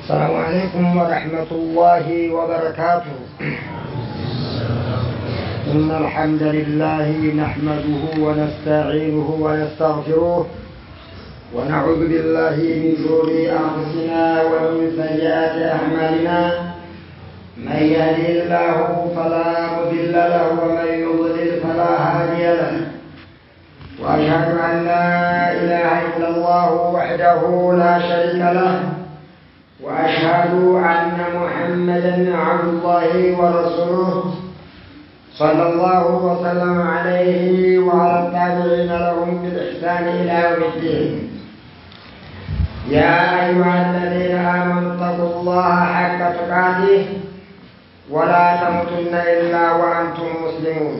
السلام عليكم ورحمة الله وبركاته. إن الحمد لله نحمده ونستعينه ونستغفره ونعوذ بالله من شرور أنفسنا ومن سيئات أعمالنا. من يهده الله فلا مضل له ومن يضلل فلا هادي له. وأشهد أن لا إله إلا الله وحده لا شريك له، وأشهد أن محمدًا عبد الله ورسوله صلى الله وسلم عليه وعلى التابعين لهم بالإحسان إلى يوم الدين. يا أيها الذين آمنوا اتقوا الله حق تقاته ولا تموتن إلا وأنتم مسلمون.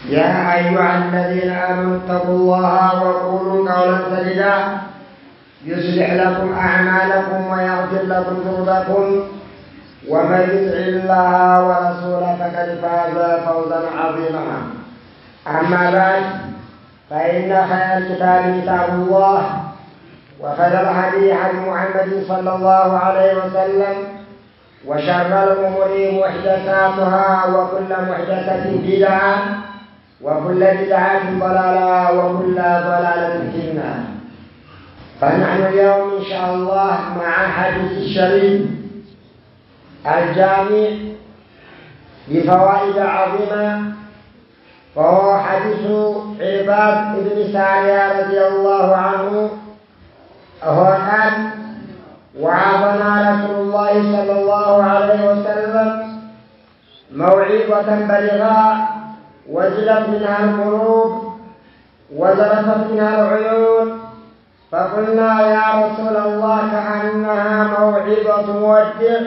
يا أيها الذين آمنوا اتقوا الله وقولوا قولا سديدا يصلح لكم أعمالكم ويغفر لكم ذنوبكم، ومن يطع الله ورسوله فقد فاز فوزا عظيما. أما بعد، فإن خير الكتاب كتاب الله، وخير الهدي هدي محمد صلى الله عليه وسلم، وشر الأمور محدثاتها، وكل محدثة بدعة، وكل بدعة ضلالة، وكل ضلالة في النار. فنحن اليوم إن شاء الله مع حديث الشريف الجامع بفوائد عظيمة، وهو حديث عباد بن سارية رضي الله عنه. هو قال: وعظنا رسول الله صلى الله عليه وسلم موعظة بليغة وجلت منها القلوب وذرفت منها العيون، فقلنا يا رسول الله كأنها موعظة مودع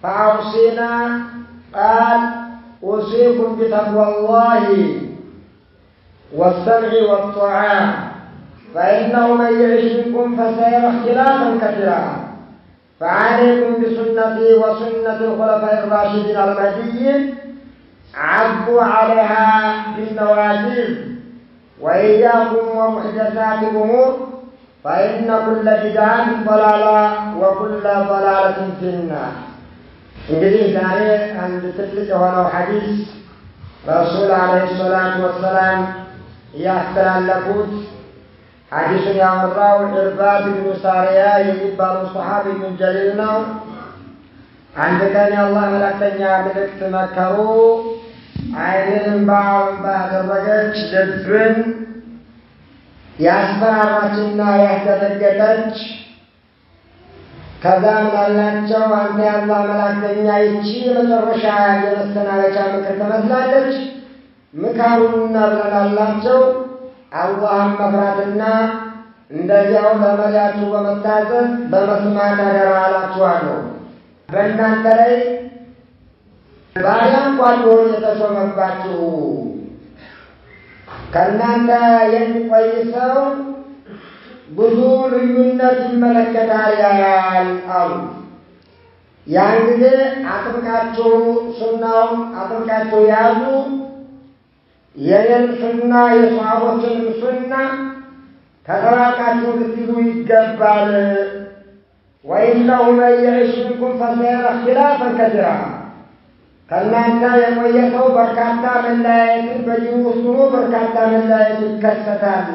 فأوصينا. قال: أوصيكم بتقوى الله والسمع والطاعة، فإنه من يعش منكم فسيرى اختلافا كثيرا، فعليكم بسنتي وسنة الخلفاء الراشدين المهديين، عضوا عليها بالنواجذ، وإياكم ومحدثات الأمور، فإن كل بدعة ضلالة وكل ضلالة في النار. እንግዲህ ዛሬ አንድ ትልቅ የሆነው ሐዲስ ረሱል አለይሂ ሰላቱ ወሰላም ያስተላለፉት ሐዲሱን ያወራው ኢርባድ ብን ሳሪያ የሚባለው ሱሐቢ ምን ጀሊል ነው። አንድ ቀን የአላህ መላእክተኛ መልእክት መከሩ። ዓይንን ባደረገች ልብን ያስፈራራችና ያስደነገጠች። ከዛ ምን አላቸው? አንተ የአላህ መላእክተኛ ይቺ የመጨረሻ የመሰናበቻ ምክር ትመስላለች፣ ምከሩንና ብለን አላቸው። አላህን መፍራትና እንደዚያው ለመሪያችሁ በመታዘዝ በመስማት አደራ አላችኋለሁ። በእናንተ ላይ ባሪያ እንኳን ቢሆን የተሾመባችሁ ከእናንተ የሚቆይ ሰው ብዙ ልዩነት ይመለከታል ያያል አሉ። ያን ጊዜ አጥብቃችሁ ሱናውን አጥብቃችሁ ያዙ፣ የኔን ሱና የሰሃቦችንም ሱና ተጠባብቃችሁ ልትይዙ ይገባል። ወኢነሁ መን የዕሽ ሚንኩም ፈሰየራ እኽቲላፈን ከሲራ፣ ከእናንተ የቆየ ሰው በርካታ መለያየትን በዲኑ ውስጥ ሆኖ በርካታ መለያየት ይከሰታል።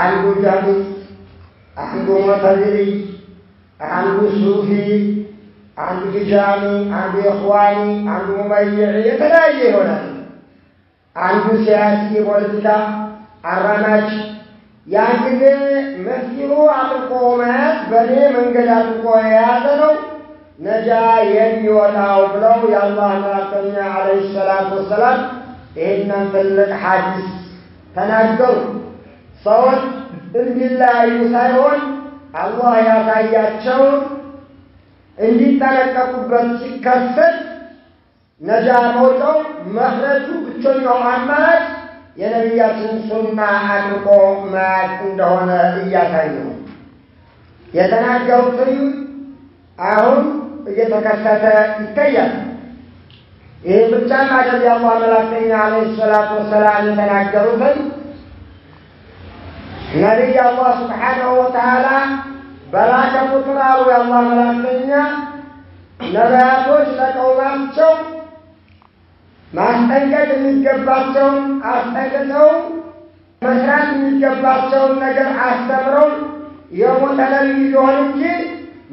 አንዱ ጃሚዕ፣ አንዱ ሙዕተዚሊ፣ አንዱ ሱፊ፣ አንዱ ቲጃኒ፣ አንዱ ኢኽዋኒ፣ አንዱ ሙመይዕ የተለያየ ይሆናል። አንዱ ሲያሲ የፖለቲካ አራማጅ። ያን ጊዜ መስጊዱ አጥብቆ መያዝ በእኔ መንገድ አጥብቆ የያዘ ነው ነጃ የሚወጣው ብለው የአላህ መላእክተኛ ዓለይሂ ሰላቱ ወሰላም ይህንን ትልቅ ሐዲስ ተናገሩ። ሰዎች እንዲለያዩ ሳይሆን አላህ ያሳያቸው እንዲጠነቀቁበት ሲከሰት ነጃ መውጫው መኽረጁ ብቸኛው አማራጭ የነቢያችን ሱና አጥብቆ መያዝ እንደሆነ እያሳዩ ነው የተናገሩት። አሁን እየተከሰተ ይታያል። ይህ ብቻም አይደለም። የአላህ መላእክተኛ ዓለይሂ ሰላቱ ወሰላም የተናገሩትን ነቢይ አላህ ሱብሓነሁ ወተዓላ በላከበት ቁጥራው የአላህ መላእክተኛ ነቢያቶች ለቀውማቸው ማስጠንቀቅ የሚገባቸውን አስጠንቅቀው መስራት የሚገባቸውን ነገር አስተምረው የሞተ ነቢይ ሊሆን እንጂ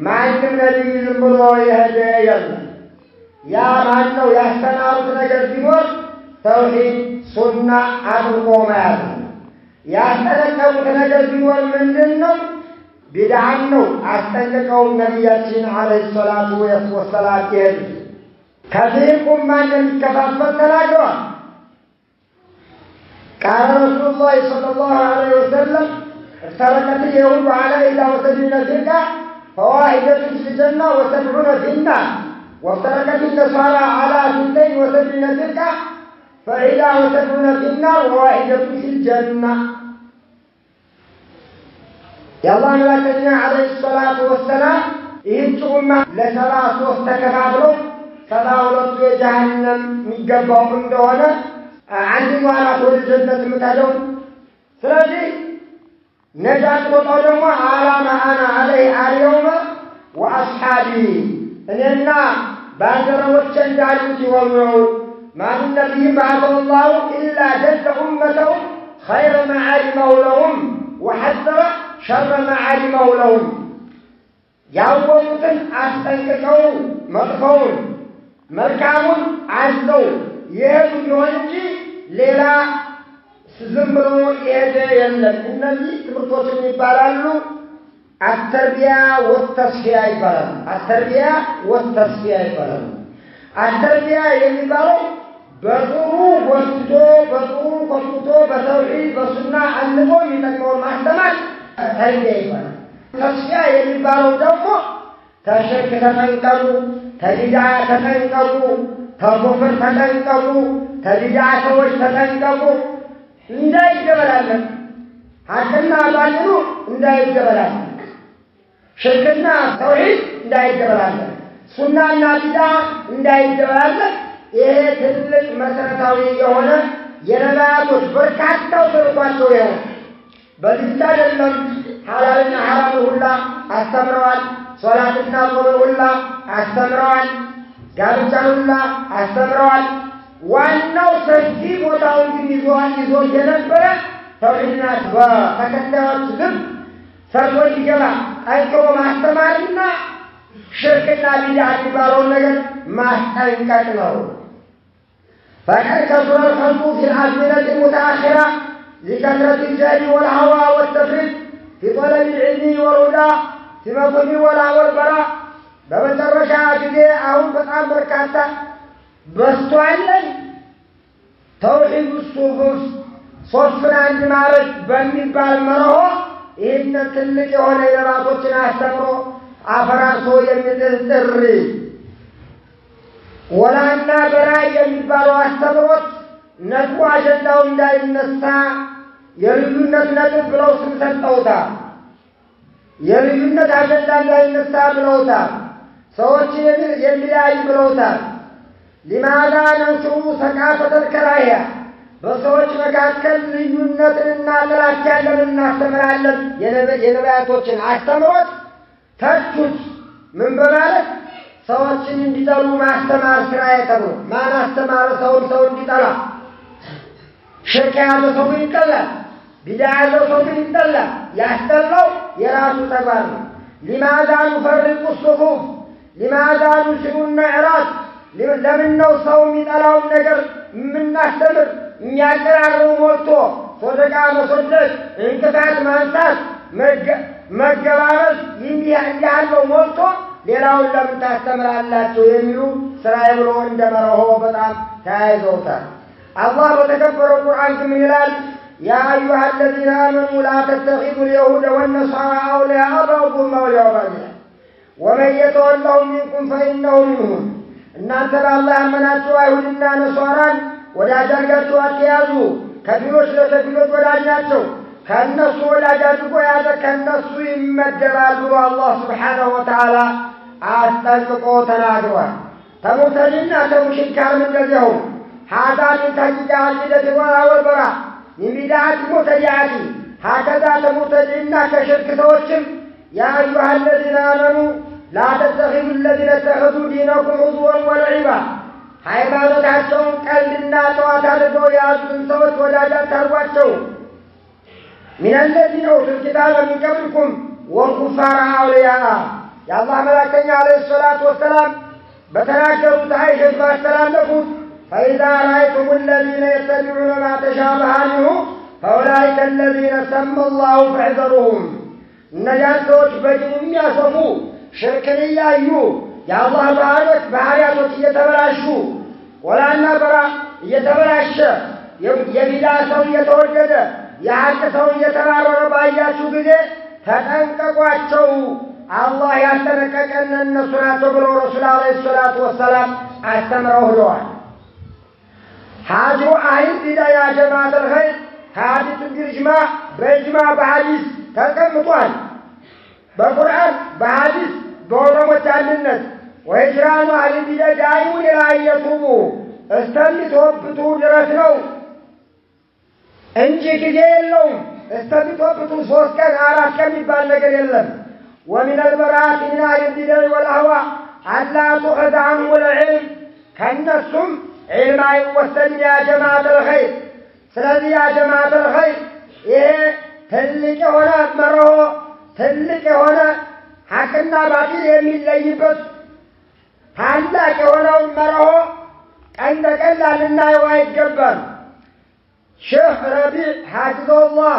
ማንም ነቢይ ዝም ብሎ የሄደ የለም። ያ ማን ነው? ያስተማሩት ነገር ቢኖር ተውሂድ ሱና አጥብቆ መያዝ ነው። ያስጠነቀቁት ነገር ቢኖር ምንድን ነው? ቢድዓን ነው። አስጠንቅቀው ነቢያችን ዓለይሂ ሰላቱ ወሰላም ይሄዱ ከዚህ ኡማ እንደሚከፋፈል ተናግረዋል። ቃለ ረሱሉላህ ሰለላሁ ዐለይሂ ወሰለም افترقت اليهود على 71 فرقة فواحدة في الجنة و70 في النار وافترقت النصارى على 72 فرقة ف71 في النار وواحدة في الجنة. يا الله ملائكتنا عليه الصلاة والسلام ይህች ኡማ ለ73 ተከፋፍለው 72 የጀሃነም የሚገባው እንደሆነ አንደኛዋ ናት ወደ ጀነት የምትሄደው። ስለዚህ ነጃት ወጣው ደግሞ አላማ አና አለይ አልየውመ ወአስሓቢ እኔና ባልደረቦቼ እንዳሉት ይሆኑ ነው። ማን ነቢይ በዐሰሁ ላሁ ኢላ ጀዘ ኡመተሁ ኸይረ መዓሊመሁ ለሁም ወሐዘረ ሸረ መዓሊመሁ ለሁም። ያወቁትን አስጠንቅቀው መጥፎውን መልካሙን አዘው የሄዱ ቢሆን እንጂ ሌላ ዝም ብሎ የሄደ የለም። እነዚህ ትምህርቶች ይባላሉ አተርቢያ ወተስፊያ ይባላሉ። አተርቢያ ወተስፊያ ይባላሉ። አተርቢያ የሚባለው በጥሩ ወጥቶ በጥሩ ቆጥቶ በተውሂድ በሱና አንቦ የሚጠቅመውን ማስተማር ተርቢያ ይባላል። ተስፊያ የሚባለው ደግሞ ተሽርክ ተጠንቀቁ፣ ተቢድዓ ተጠንቀቁ፣ ተኩፍር ተጠንቀቁ፣ ተቢድዓ ሰዎች ተጠንቀቁ እንዳይገበላለን፣ ሐቅና ባጢሉ እንዳይገበላለን፣ ሽርክና ተውሂድ እንዳይገበላለን፣ ሱናና ቢድዓ እንዳይገበላለን። ይሄ ትልቅ መሰረታዊ የሆነ የነቢያቶች በርካታው ተልኳቸው ይሆን በዚህ አይደለም። ሐላልና ሐራም ሁላ አስተምረዋል። ሶላትና ጾም ሁላ አስተምረዋል። ጋብቻ ሁላ አስተምረዋል። ዋናው ሰፊ ቦታውን ግን ይዞ የነበረ ተውሂድና በተከታዮች ልብ ሰርቶ እንዲገባ ጠንክሮ ማስተማርና ሽርክና ቢድዓ የሚባለውን ነገር ማስጠንቀቅ ነው። فقد كثر الخلق في الأزمنة المتأخرة لكثرة الجهل والهوى والتفريط في طلب العلم والهدى في مفهوم الولاء والبراء በመጨረሻ ጊዜ አሁን በጣም በርካታ በስቷል። ተውሂድ ሱቡስ ሶስቱን አንድ ማድረግ በሚባል መርሆ ይህን ትልቅ የሆነ የነቢያቶችን አስተምሮ አፈራርሶ የሚጥል ጥሪ ወላና በራይ የሚባለው አስተምሮት ነጥቡ አጀንዳው እንዳይነሳ የልዩነት ነጥብ ብለው ስም ሰጠውታል። የልዩነት አጀንዳ እንዳይነሳ ብለውታል። ሰዎችን የሚለያይ ብለውታል። ሊማዛ ነንሽሩ ሰቃፈተል ከራሂያ በሰዎች መካከል ልዩነትንና ጥላቻን ለምን እናስተምራለን? የነቢያቶችን አስተምሮት ተቹት። ምን በማለት ሰዎችን እንዲጠሉ ማስተማር ስራዬ ተብሎ ማን አስተማረ ሰውን ሰው እንዲጠላ? ሽርክ ያለ ሰው ይጠላል። ቢድዓ ያለው ሰው ይጠላል። ያስጠላው የራሱ ተግባር ነው። ሊማዛ ንፈርቁ ሱፉፍ ሊማዛ ንሽሩና ዕራት ለምን ነው ሰው የሚጠላውን ነገር የምናስተምር? የሚያቀራርቡ ሞልቶ ሶደቃ መሶደቅ፣ እንቅፋት ማንሳት፣ መገባበዝ እንዲህ ያለው ሞልቶ ሌላውን ለምን ታስተምራላችሁ የሚሉ ስራዬ ብሎ እንደመረሆ በጣም ተያይዘውታል። አላህ በተከበረው ቁርአን ምን ይላል? يا أيها الذين آمنوا لا تتخذوا اليهود والنصارى أولياء بعضهم أولياء بعض ومن يتولهم منكم فإنه منهم እናንተ በአላህ ያመናችሁ አይሁድና ነሷራን ወዳጅ አድርጋችሁ አትያዙ። ከፊሎች ለከፊሎች ወዳጅ ናቸው። ከእነሱ ወዳጅ አድርጎ የያዘ ከእነሱ ይመደባል ብሎ አላህ ሱብሓነሁ ወተዓላ አስጠንቅቆ ተናግሯል። ተሙተጅና ተሙሽሪክ ጋርም እንደዚያው ሀዛ ሚን ተሕቂቅ ዓቂደት الولاء والبراء من بدعة المبتدعة هكذا ተሙተጅና ከሽርክ ሰዎችም يا أيها الذين آمنوا لا تتخذوا الذين اتخذوا دينكم هزوا ولعبا ሃይማኖታቸውን ቀልድና ጨዋታ አድርገው የያዙትን ሰዎች ወዳጅ አታርጓቸው من الذين أوتوا الكتاب من قبلكم والكفار أولياء يا الله ملائكة عليه الصلاة والسلام بتناكروا تعيشوا فاستلامكم فإذا رأيتم الذين يتبعون ما تشابه منه فأولئك الذين سمى الله فاحذروهم النجاة ሰዎች በዲኑ የሚያሰፉ ሽርክን እያዩ የአላህ ባህሪያቶች እየተበላሹ ወላና በራ እየተበላሸ የቢዳ ሰው እየተወደደ የሐቅ ሰው እየተባረረ ባያችሁ ጊዜ ተጠንቀቋቸው አላህ ያስጠነቀቀን እነሱ ናቸው ብለው ረሱል አለይሂ ሰላቱ ወሰላም አስተምረው ሄደዋል። ሀጅሩ አይን ቢዳ ያ ጀማዓተል ኸይር ሐዲስ ቢጅማ በጅማ በሐዲስ ተቀምጧል። በቁርአን በሐዲስ በዑለሞች አንድነት ወይጅራኑ አህሊ ቢዳ ዳኢሙን ኢላ የቱቡ እስተሚተወብቱ ድረስ ነው እንጂ ጊዜ የለውም። እስተሚተወብቱ 3 ቀን 4 ቀን የሚባል ነገር የለም። ومن البراءة من أهل البدع والأهواء ألا تؤخذ عنهم العلم كالنسم علم يوصل يا جماعة الخير ስለዚህ يا جماعة الخير ይሄ ትልቅ የሆነ መርሆ ትልቅ የሆነ ሐቅና ባጢል የሚለይበት ታላቅ የሆነው መርሆ ቀን በቀላል ልናየው አይገባም። ሼህ ረቢዕ حفظه الله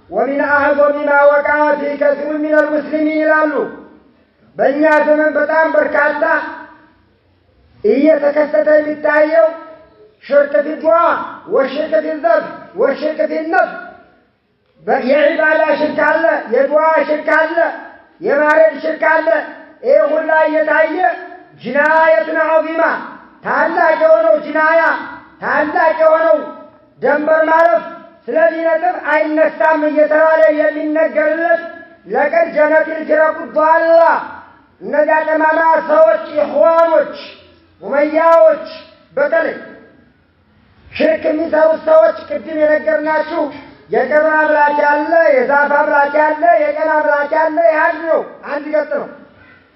ومن أعظم ما وقع في كثير من المسلمين ይላሉ በእኛ ዘመን በጣም በርካታ እየተከሰተ የሚታየው ሽርክ ፊድዋ ወሽርክ ፊዘብ ወሽርክ ፊነፍስ የዒባዳ ሽርክ አለ፣ የዱዓ ሽርክ አለ፣ የማረድ ሽርክ አለ። ይሄ ሁላ እየታየ ጅናየቱን ዐዚማ ታላቅ የሆነው ጅናያ ታላቅ የሆነው ደንበር ማለፍ ስለዚህ ነጥብ አይነሳም እየተባለ የሚነገርለት ለቀድ ጀነቲል ፊረቁ ዷላ እነዚያ ጠማማ ሰዎች ኢኽዋኖች ኡመያዎች በተለይ ሽርክ የሚሰሩት ሰዎች ቅድም የነገርናችሁ የቀብር አምላክ ያለ የዛፍ አምላክ ያለ የቀን አምላክ ያለ ያድ ነው አንድ ገጽ ነው።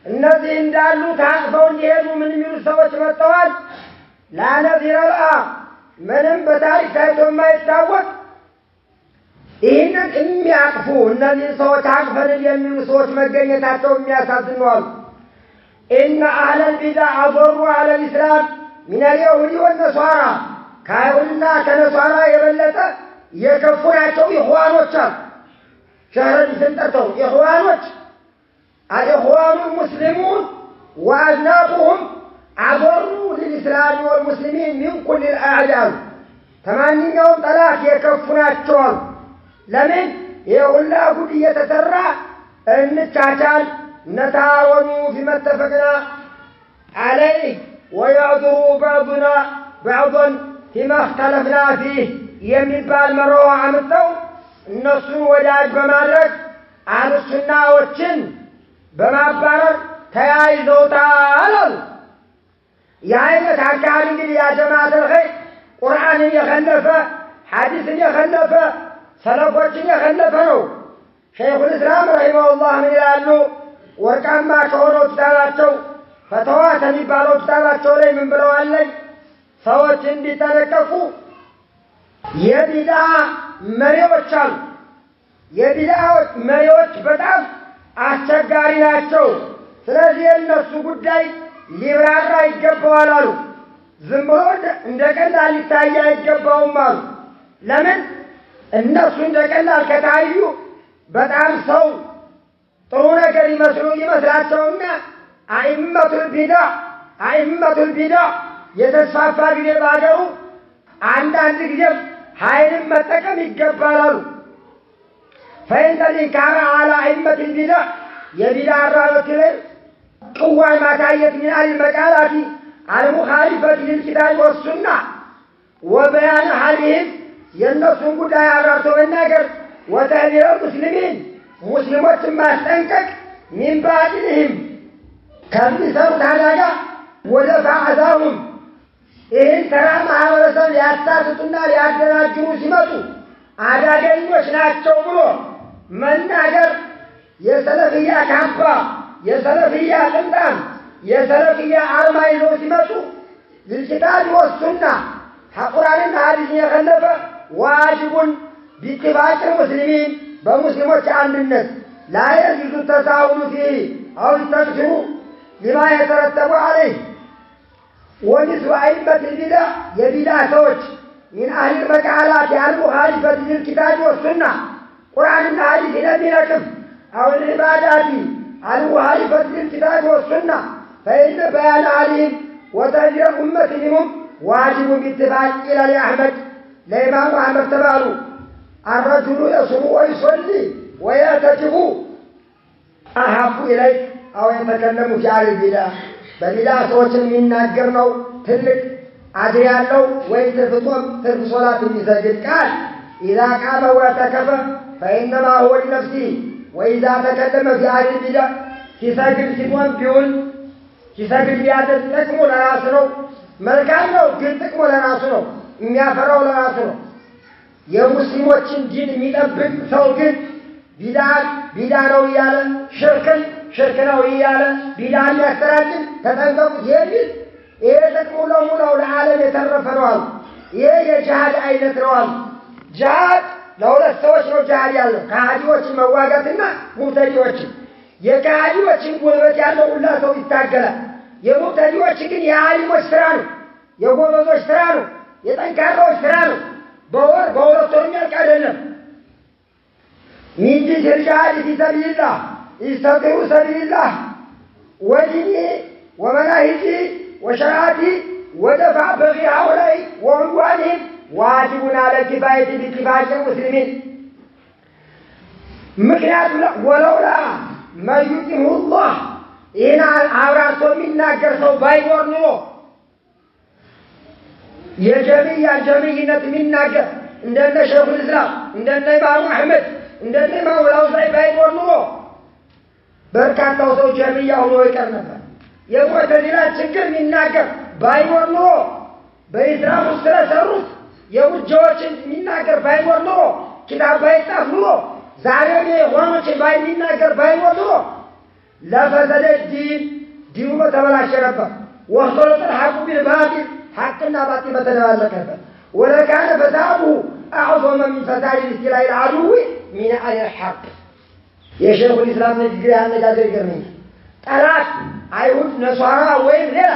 እነዚህ እንዳሉ ታቅፈው እንዲሄዱ ምን የሚሉ ሰዎች መጥተዋል። ላነዚረ ለአ ምንም በታሪክ ታይቶ የማይታወቅ ይህንን የሚያቅፉ እነዚህ ሰዎች አቅፈን የሚሉ ሰዎች መገኘታቸው የሚያሳዝን ነው። ኢነ አህለል ቢድዓ አضሩ ዐለ ልእስላም ሚነል የሁዲ ወነሷራ ከአይሁድና ከነሷራ የበለጠ የከፉ ናቸው ኢኽዋኖች አሉ። ሸህረን ስንጠርተው ኢኽዋኖች الإخوان المسلمون وأذنابهم أضروا للإسلام والمسلمين من كل الأعداء ثمانين يوم طلاق يكفنا الشوال لمن يقول لا قد يتسرع أن نتعتال نتعاونوا فيما اتفقنا عليه ويعذروا بعضنا بعضا فيما اختلفنا فيه يمن بالمروع عمتو النصر ولاج بمالك على السنة والشن በማባረር ተያይዘውታል። የአይነት አካባቢ እንግዲህ ያ ጀማዓተል ኸይር ቁርአንን የኸለፈ ሐዲስን የኸለፈ ሰለፎችን የኸለፈ ነው። ሸይኹል ኢስላም ረሂመሁላህ ምን ይላሉ? ወርቃማ ከሆነው ኪታባቸው ፈተዋ ከሚባለው ኪታባቸው ላይ ምን ብለዋል? ሰዎች እንዲጠነቀቁ የቢድዓ መሪዎች አሉ። የቢድዓ መሪዎች በጣም አስቸጋሪ ናቸው። ስለዚህ እነሱ ጉዳይ ሊብራራ ይገባዋል አሉ። ዝም ብሎ እንደ ቀላል ሊታይ አይገባውም አሉ። ለምን? እነሱ እንደ ቀላል ከታዩ በጣም ሰው ጥሩ ነገር ይመስላቸውና አኢመቱል ቢድዓ የተስፋፋ ጊዜ ባገሩ አንዳንድ ጊዜም ኃይልን መጠቀም ይገባል አሉ። فإن الإنكار على أئمة البدع يبدع الرابطة قوة ما تعيت من أهل المقالات المخالفة للكتاب والسنة وبيان حالهم ينصون قد يعرفتوا الناقر وتهذير المسلمين مسلمات ما استنكك من باطلهم كم بسرط هذا ودفع أذاهم إن ترى معاورة لأساسة لأجل الجنوس ماتوا አዳገኞች ናቸው ብሎ መናገር የሰለፍያ ካባ የሰለፍያ ጥምጣም የሰለፍያ አርማ ይዘው ሲመጡ للكتاب والسنة قرآن حديث يخلف واجب باتفاق المسلمين بمسلمات عند الناس لا يجوز التساهل فيه أو التكثير لما يترتب عليه ونسب أئمة البدع يبدع سوج من أهل المقالات المخالفة للكتاب والسنة قرآن حديث نبي لكم أو العبادات المخالفة للكتاب والسنة فإن بيان عليهم وتهجير أمتهم واجب باتفاق إلى لأحمد لإمام أحمد تبارو الرجل يصوم ويصلي ويعتكف أحب إليك أو يتكلم في على البدع ببدع سوچ የሚናገር ነው ትልቅ አድር ያለው ወይ ተፍቶም ተርፍ ሶላት የሚሰግድ ቃል إذا قام واعتكف فإنما هو لنفسه وإذا تكلم في على البدع ሲሰግድ ሲቆም ቢውል ሲሰግድ ቢያደር ጥቅሙ ለራሱ ነው መልካም ነው ግን ጥቅሙ ለራሱ ነው የሚያፈራው ለራሱ ነው የሙስሊሞችን ዲን የሚጠብቅ ሰው ግን ቢዳ ነው እያለ ሽርክ ነው እያለ ቢዳን ያስተራጭን ተጠንቀቁት የሚል ይሄ ጥቅሙ ለሙላው ለዓለም የተረፈ ነው አሉ ይሄ የጂሃድ አይነት ነው አሉ ጂሃድ ለሁለት ሰዎች ነው ጂሃድ ያለው ከሃዲዎችን መዋጋትና ሙብተዲዎችን የካሃዲዎችን ጉልበት ያለው ሁላ ሰው ይታገላል የሙብተዲዎች ግን የዓሊሞች ስራ ነው የጎበዞች ስራ ነው የጠንካራዎች ስራ ነው በሁለት ወር የሚያልቅ አይደለም ሚንጂ ጅሃድ في سبيل الله استطيعوا سبيل الله ودينه ومناهجه وشرائعه ودفع بغي هؤلاء وعنوانهم واجب على الكفاية باتفاق المسلمين ምክንያቱ ወለውላ ما يطيعه الله إن አውራቶ የሚናገር ሰው ባይኖር ኑሮ የጀሚዕነት የሚናገር እንደነ ሸይኹል ኢስላም እንደነ ኢማሙ አህመድ እንደነ ኢማሙ አውዛዒ ባይኖር ኑሮ በርካታው ሰው ጀሚዓ ሆኖ ይቀር ነበር የሙዕተዚላ ችግር የሚናገር ባይኖር ኑሮ በኢስላም ውስጥ ስለሰሩት የውጆችን የሚናገር ባይኖር ኑሮ ኪታብ ባይጻፍ ኑሮ ዛሬ የሆኖች ባይናገር ባይኖር ኑሮ ለፈሰደ ዲኑ ተበላሸ ነበር ወخلط الحق بالباطل حقنا باطل ተደባለቀ ولكان فساده أعظم من فساد الاستيلاء العدو من أهل الحق يا شيخ الإسلام ንግግር ያነጋገር ይገርመኝ ጠላት አይሁድ ነሷራ ወይም ሌላ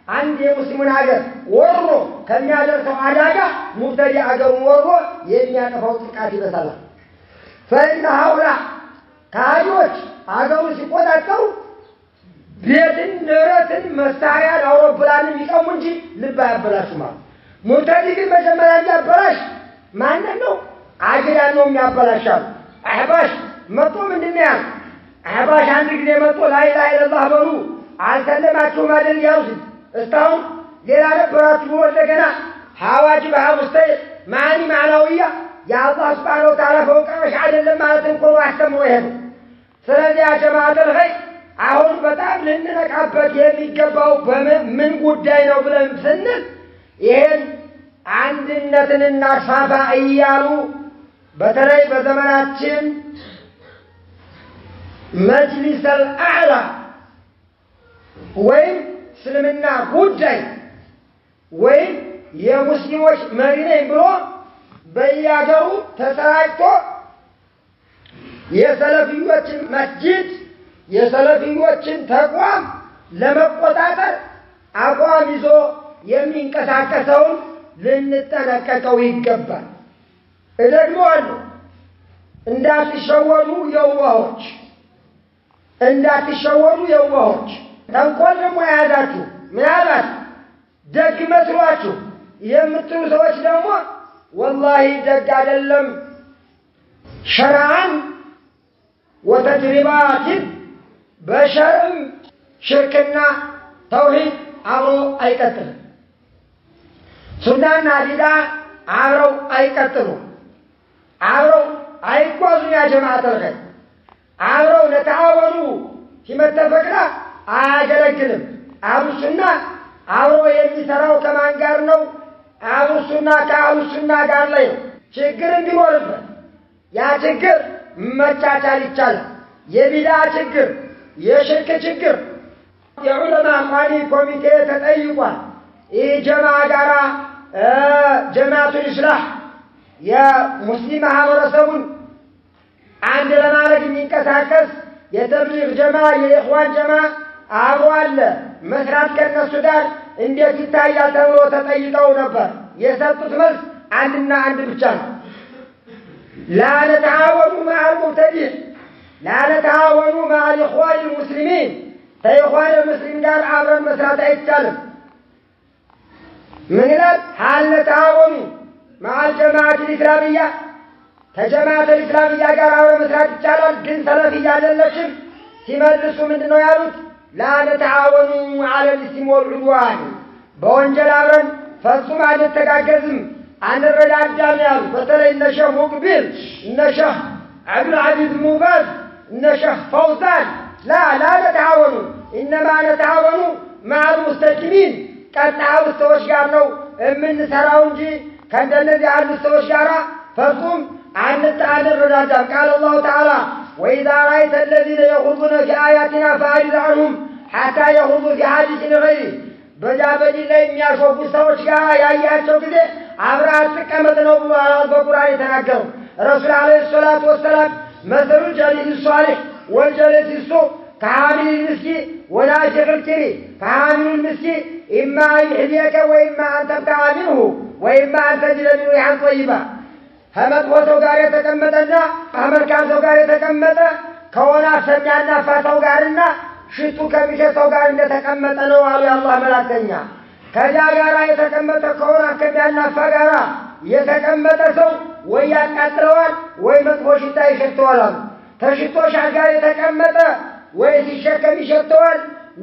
አንድ የሙስሊሙን ሀገር ወሮ ከሚያደርሰው አደጋ ሙብተዲ ሀገሩን ወሮ የሚያጠፋው ጥቃት ይበዛል فإن هؤلاء كاجوች አገሩ ሲቆጣጠሩ ቤትን ንብረትን መሳሪያን አውሮፕላንን ይቀሙ እንጂ ልብ አያበላሹም ሙብተዲ ግን መጀመሪያ የሚያበላሽ ማንን ነው አገራን ነው የሚያበላሻው አህባሽ መጥቶ ምንድነው ያለው አህባሽ አንድ ጊዜ መጥቶ ላኢላሃ ኢላላህ በሉ አልተለማችሁም አይደል ያሉት እስታውን ሌላ ነበራችሁ ወደገና ሐዋጅ በአቡስተይ ማኒ ማናዊያ يا الله سبحانه وتعالى فوق مش عدل ما تنكر واحتموا يهد ስለዚህ يا جماعة الخير አሁን በጣም ልንነቃበት የሚገባው ምን ጉዳይ ነው ብለን ስንል ይሄን አንድነትን እናስፋፋ እያሉ በተለይ በዘመናችን መጅሊስ አልአዕላ ወይም እስልምና ጉዳይ ወይም የሙስሊሞች መሪ ነኝ ብሎ በያገሩ ተሰራጭቶ የሰለፊዎችን መስጂድ የሰለፊዎችን ተቋም ለመቆጣጠር አቋም ይዞ የሚንቀሳቀሰውን ልንጠነቀቀው ይገባል እደግመዋለሁ እንዳትሸወዱ የዋሆች ተንኮል ደግሞ ያዛችሁ ምናልባት ደግ መስሏችሁ የምትሉ ሰዎች ደግሞ والله ደግ አይደለም شرعا وتجربات بشرم شركنا توحيد አብሮ አይቀጥልም ሱናና ቢዳ አብረው አይቀጥሉም አብረው አይጓዙም ያ ጀማዓት الخير አብረው ለተዓወኑ ሲመተፈቅራ አያገለግልም አቡ ሱና አብሮ የሚሰራው ከማን ጋር ነው አቡ ሱና ከአቡ ሱና ጋር ላይ ችግር እንዲኖርበት ያ ችግር መቻቻል ይቻላል የቢዳ ችግር የሽርክ ችግር የዑለማ ቋሚ ኮሚቴ ተጠይቋል። ይህ ጀማ ጋራ ጀማዓቱል ኢስላህ የሙስሊም ማህበረሰቡን አንድ ለማድረግ የሚንቀሳቀስ የተብሊግ ጀማ የኢኽዋን ጀማ አብሮ አለ። መስራት ከነሱ ጋር እንዴት ይታያል ተብሎ ተጠይቀው ነበር። የሰጡት መልስ አንድና አንድ ብቻ ነው። لا نتعاون مع المبتدع لا نتعاون مع الإخوان المسلمين فإخوان المسلمين قال عبر مسرات يتكلم من هنا هل نتعاون مع الجماعة الإسلامية كجماعة الإسلامية قال عبر مسرات يتكلم دين سلفية للشم سيملسوا من دنيا لا نتعاون على الاسم والعدوان بونجل عبرا فالصوم عن التقاقزم عن الرجال جامعه مثلا إن شيخ مقبل إن شيخ عبد العزيز موباز إن شيخ فوزان لا نتعاونوا إنما نتعاونوا مع المستسلمين كان تعاون السوش قارنو من سراونجي كان الذي عن السوش قارا فصم عن الرجال قال الله تعالى وإذا رأيت الذين يخوضون في آياتنا فأعرض عنهم حتى يخوضوا في حديث غيره بجابة الله يشوفوا السوش قارا يأياتشو كده عبرات كمتنا بالقرآن يتناقض الرسول عليه الصلاة والسلام مثل الجليس الصالح والجليس السوء كعامل المسكي وناشق الكري كعامل المسكي إما أن يحذيك وإما أن تبتع منه وإما أن تجد منه ريحا طيبة همت وسوقار يتكمتنا همت كان سوقار يتكمت كونا سمعنا فسوقارنا شتو كمشة سوقار يتكمتنا وعلي الله ملاكتنا ከዚያ ጋራ የተቀመጠ ከሆነ ከሚያናፋ ጋራ የተቀመጠ ሰው ወይ ያቃጥለዋል ወይ መጥፎ ሽታ ይሸተዋል። ተሽቶ ሻል ጋር የተቀመጠ ወይ ሲሸከም ይሸተዋል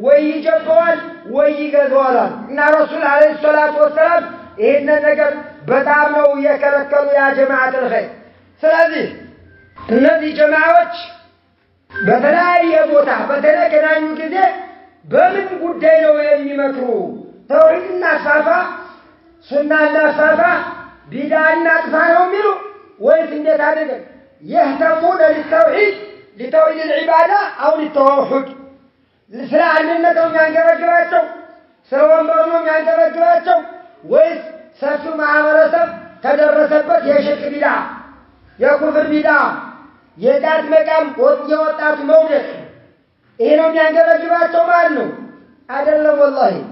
ወይ ይጀበዋል ወይ ይገዛዋል። እና ረሱል አለይሂ ሰላቱ ወሰለም ይሄንን ነገር በጣም ነው የከለከሉ ያ ጀማዓቱል ኸይር። ስለዚህ እነዚህ ጀማዓዎች በተለያየ ቦታ በተገናኙ ጊዜ በምን ጉዳይ ነው የሚመክሩ? توحيد النصافة سنة النصافة بدعة النصافة ومنه ويسندت هذا يهتمون لتوحيد العبادة أو للتوحد سلاح منتهم ينقرقباتهم سلوان برنهم ينقرقباتهم ويس سفوا مع مرسب تدرسبت يشك بدعة يكفر بدعة يدات مقام يوطات موجه إنهم ينقرقباتهم عنه أدلهم والله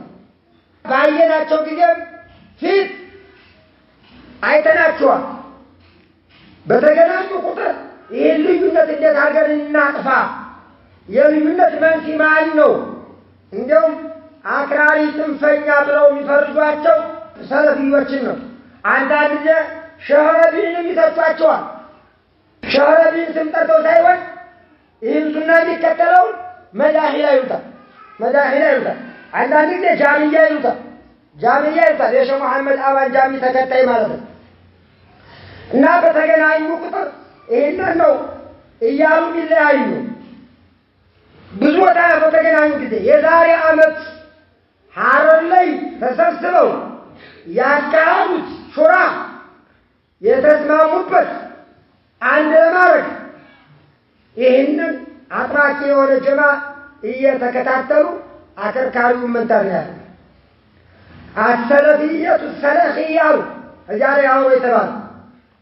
ባየናቸው ጊዜም ፊት አይተናቸዋል። በተገናኙ ቁጥር ይህን ልዩነት እንዴት አድርገን እናጥፋ? የልዩነት መንስኤ ማን ነው? እንደውም አክራሪ ጽንፈኛ ብለው የሚፈርጇቸው ሰለፊዎችን ነው። አንዳንድ ጊዜ ሸህረቢንም ይሰጧቸዋል። ሸህረቢን ስም ጠርተው ሳይሆን ይህን ሱና የሚከተለውን መዳሂላ ይሉታል። አንዳንድ ጊዜ ጃሚያ ይሉታል። የሼህ መሐመድ አባን ጃሚ ተከታይ ማለት ነው። እና በተገናኙ ቁጥር ይሄንን ነው እያሉ ይለያዩ። ብዙ ቦታ በተገናኙ ጊዜ የዛሬ ዓመት ሐረር ላይ ተሰብስበው ያካሄዱት ሹራ የተስማሙበት አንድ ለማድረግ ይሄንን አጥራቂ የሆነ ጀማ እየተከታተሉ አከርካሪው መንታሪያ السلفية السلخية أجعل يعور يتبان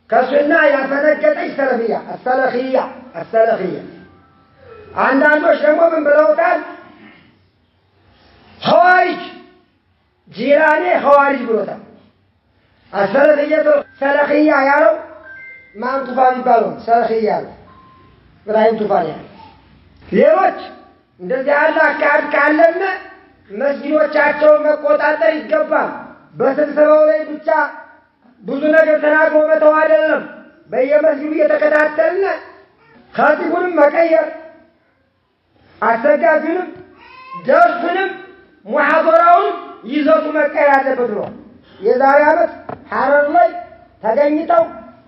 كسنة يفنكت السلفية السلخية عندنا شمو من بلوتان خوارج جيراني خوارج بلوتان السلفية السلخية يارو ما انتفاني بالون سلخية يارو براهيم تفاني ليوش እንደዚህ ያለ አካሄድ ካለና መስጊዶቻቸውን መቆጣጠር ይገባል። በስብሰባው ላይ ብቻ ብዙ ነገር ተናግሮ መተው አይደለም። በየመስጊዱ እየተከታተልን ኻጢቡንም መቀየር አሰጋጁንም ደርሱንም ሙሐደራውን ይዘቱ መቀየር አለበት ነው። የዛሬ ዓመት ሐረር ላይ ተገኝተው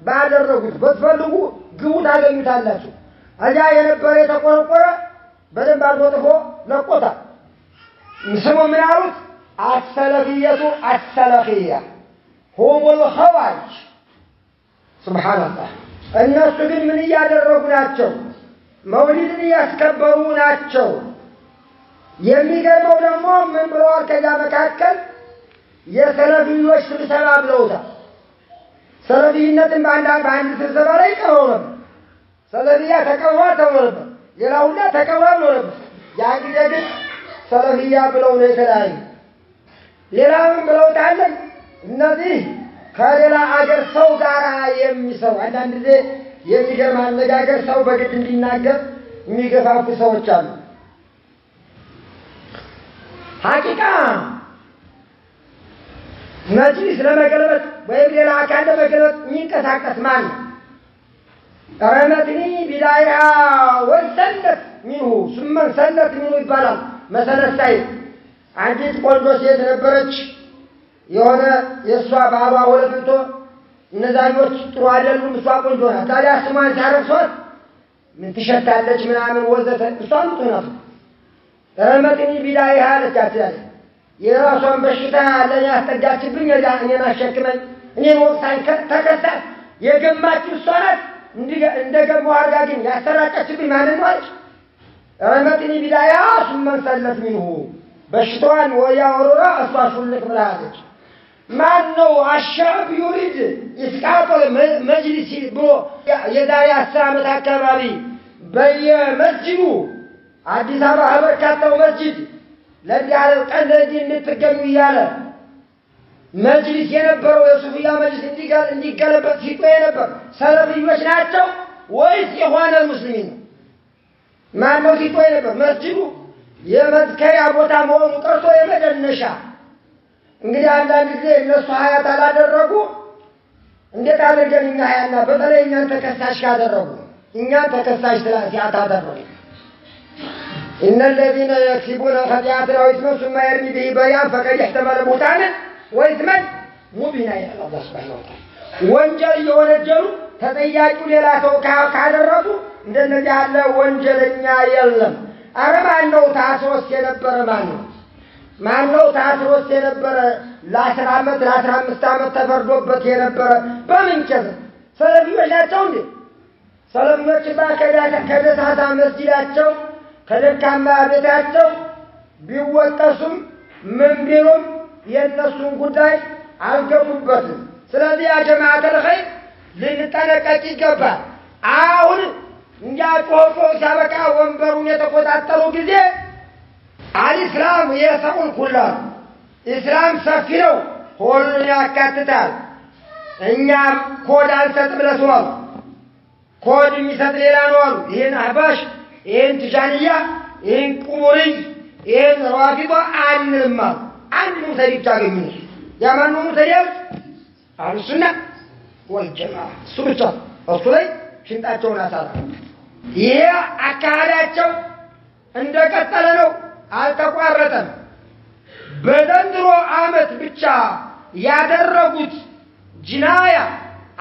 ባደረጉት በትፈልጉ ግቡ ታገኙታላችሁ። እዚያ የነበረ የተቆረቆረ بدل بارضوته لقطة نسمو من عروض السلفية السلخية هم الخوارج سبحان الله الناس تقول من إياد الرقناتشو መውሊድን ያስከበሩ ናቸው። የሚገርመው ደግሞ ምን ብለዋል? ከዛ መካከል የሰለፊዮች ስብሰባ ብለውታል። ሰለፊነትን በአንድ ስብሰባ ላይ ቀርበው ነበር። ሰለፊያ ተቀብሯል ተብሎ ነበር። ሌላው ሁላ ተቀብሯል ብሎ ነበር። ያን ጊዜ ግን ሰለፊያ ብለው ነው የተለያዩ። ሌላውን ብለውታል። እነዚህ ከሌላ አገር ሰው ጋር የሚሰው አንዳንድ ጊዜ የሚገርም አነጋገር ሰው በግድ እንዲናገር የሚገፋፉ ሰዎች አሉ። ሐቂቃ መጅሊስ ለመገለበጥ ወይም ሌላ አካል ለመገለበጥ የሚንቀሳቀስ ማን ነው? ረመትኒ ቢዳይሃ ወሰለት ሚንሁ ሱመን ሰለት ሚንሁ ይባላል። መሰረት ሳይ አንዲት ቆንጆ ሴት ነበረች። የሆነ የእሷ ባሏ ወለብቶ እነዛኞች ጥሩ አይደሉም፣ እሷ ቆንጆ ናት። ታዲያ ስሟን ሲያረሷት ምን ትሸታለች ምናምን ወዘተ። እሷን ትሆናት ረመትኒ ቢዳይሃ አለቻት። የራሷን በሽታ ለእኔ አስጠጋችብኝ፣ እኔን አሸክመኝ፣ እኔን ወቅታኝ ተከሳት። የገማችው እሷ ናት። እንደ ገባው አድርጋ ግን ያሰራጨችብኝ ማለት ነው አለች። ረመትኒ ቢዳይሃ ሱመን ሰለት ሚንሁ በሽታዋን ወዲያ ወሮራ እሷ ሹልክ ብላለች። ማን ነው አሻብ ዩሪድ ኢስቃጥ መጅሊስ ብሎ የዛሬ 10 ዓመት አካባቢ በየመስጂዱ አዲስ አበባ በርካታው መስጂድ ለዚህ ያለ ቀን ለዚህ እንትገኙ እያለ መጅሊስ የነበረው የሱፊያ መጅሊስ እንዲገለበጥ ሲቆይ ነበር። ሰለፊዮች ናቸው ወይስ የሆነ ሙስሊም ነው? ማን ነው ሲቆይ ነበር? መስጂዱ የመዝከሪያ ቦታ መሆኑ ቀርቶ የመደነሻ። እንግዲህ አንዳንድ ጊዜ እነሱ ሀያት አላደረጉ እንዴት አድርገን እኛ ሀያና በተለይ እኛን ተከሳሽ ካደረጉ እኛን ተከሳሽ ሲያት አደረጉ። إن الذين يكسبون خطيئة أو إثما ثم يرمي به بريئا فقد احتمل بهتانا وإثما مبينا إلى الله سبحانه وتعالى ወንጀል የወነጀሉ ተጠያቂው ሌላ ሰው ካደረጉ እንደነዚህ ያለ ወንጀለኛ የለም። አረ ማን ነው ታስሮስ የነበረ? ማን ነው ታስሮስ የነበረ? ለ10 ዓመት ለ15 ዓመት ተፈርዶበት የነበረ በምን ጨዘ? ሰለፊዮች ናቸው እንዴ? ሰለፊዮች ከደሳሳ መስጂዳቸው ከደካማ ቤታቸው ቢወቀሱም ምን ቢሉም የእነሱን ጉዳይ አልገቡበትም። ስለዚህ ያ ጀማዓተል ኸይር ልንጠነቀቅ ይገባል። አሁን እንጃቆፎ ሲያበቃ ወንበሩን የተቆጣጠሩ ጊዜ አልኢስላም የሰውን ኩላ ኢስላም ሰፊ ነው፣ ሁሉን ያካትታል። እኛም ኮድ አንሰጥም ለሰው ኮድ የሚሰጥ ሌላ ነው አሉ። ይሄን አህባሽ ይሄን ትጃንያ ይሄን ቁሙሪ ይሄን ራፊዳ አንልማ አንድ ሙሰሪብ ታገኙ ያማኑ ሙሰሪብ አልሱና ወልጀማዓ ሱብቻ አስላይ ሽንጣቸውን አሳራ። ይሄ አካዳቸው እንደቀጠለ ነው፣ አልተቋረጠም። በዘንድሮ ዓመት ብቻ ያደረጉት ጅናያ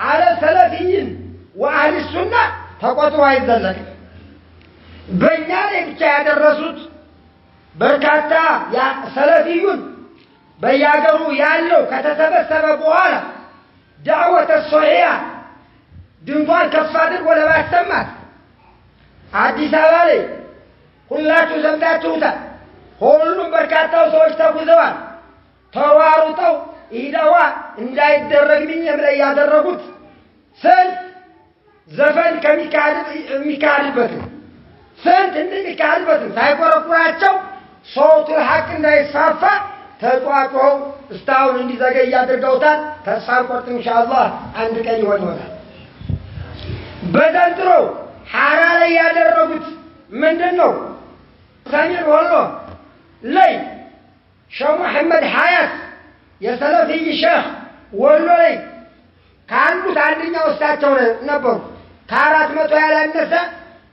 አለ ሰለፊይን ወአህል ሱና ተቆጥሮ አይዘለቅም። በእኛ ላይ ብቻ ያደረሱት በርካታ ሰለፊዩን በያገሩ ያለው ከተሰበሰበ በኋላ ዳዕወተ ሶሒያ ድንኳን ከፍ አድርጎ ለማሰማት አዲስ አበባ ላይ ሁላችሁ ሰምታችሁታል። ሁሉም በርካታው ሰዎች ተጉዘዋል፣ ተሯሩጠው ኢዳዋ እንዳይደረግ ምንም ላይ ያደረጉት ስንት ዘፈን ከሚካድበት ስንት እንደሚካድበት ሳይቆረቁራቸው ሶውቱል ሐቅ እንዳይስፋፋ ተጧጧው እስታውን እንዲዘገይ ያደርገውታል። ተስፋ አንቆርጥም ኢንሻአላህ አንድ ቀን ይሆናል። በዘንድሮ ሐራ ላይ ያደረጉት ምንድነው? ሰሚር ወሎ ላይ ሸህ መሐመድ ሐያት የሰለፊይ ሸህ ወሎ ላይ ካሉት አንደኛው እሳቸው ነበሩ። ከ400 ያላነሰ